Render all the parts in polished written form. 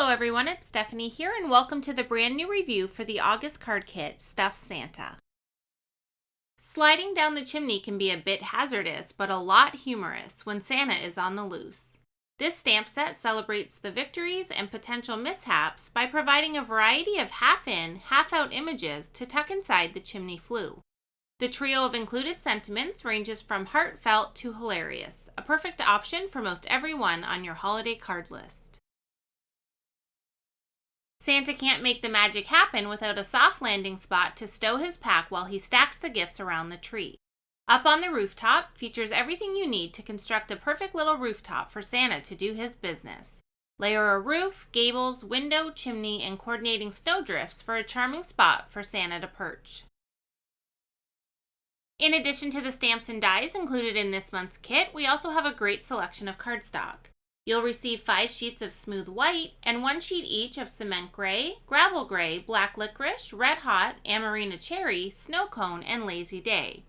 Hello everyone, it's Stephanie here and welcome to the brand new review for the August card kit, Stuffed Santa. Sliding down the chimney can be a bit hazardous, but a lot humorous when Santa is on the loose. This stamp set celebrates the victories and potential mishaps by providing a variety of half-in, half-out images to tuck inside the chimney flue. The trio of included sentiments ranges from heartfelt to hilarious, a perfect option for most everyone on your holiday card list. Santa can't make the magic happen without a soft landing spot to stow his pack while he stacks the gifts around the tree. Up on the rooftop features everything you need to construct a perfect little rooftop for Santa to do his business. Layer a roof, gables, window, chimney, and coordinating snowdrifts for a charming spot for Santa to perch. In addition to the stamps and dies included in this month's kit, we also have a great selection of cardstock. You'll receive 5 sheets of smooth white and 1 sheet each of cement gray, gravel gray, black licorice, red hot, amarena cherry, snow cone, and lazy day.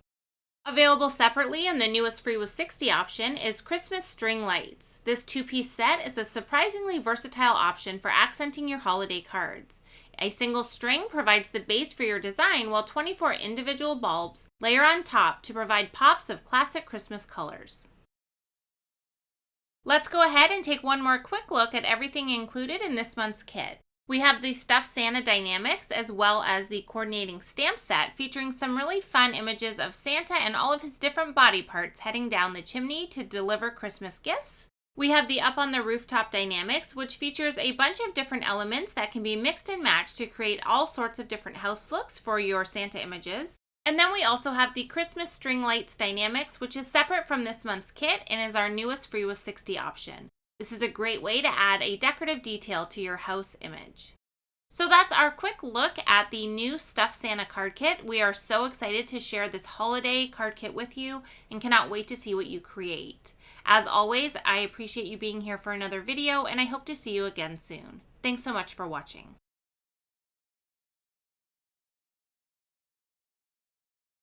Available separately in the newest free with 60 option is Christmas string lights. This 2-piece set is a surprisingly versatile option for accenting your holiday cards. A single string provides the base for your design while 24 individual bulbs layer on top to provide pops of classic Christmas colors. Let's go ahead and take one more quick look at everything included in this month's kit. We have the Stuffed Santa Dynamics as well as the coordinating stamp set featuring some really fun images of Santa and all of his different body parts heading down the chimney to deliver Christmas gifts. We have the Up on the Rooftop Dynamics, which features a bunch of different elements that can be mixed and matched to create all sorts of different house looks for your Santa images. And then we also have the Christmas String Lights Dynamics, which is separate from this month's kit and is our newest free with 60 option. This is a great way to add a decorative detail to your house image. So that's our quick look at the new Stuffed Santa card kit. We are so excited to share this holiday card kit with you and cannot wait to see what you create. As always, I appreciate you being here for another video and I hope to see you again soon. Thanks so much for watching.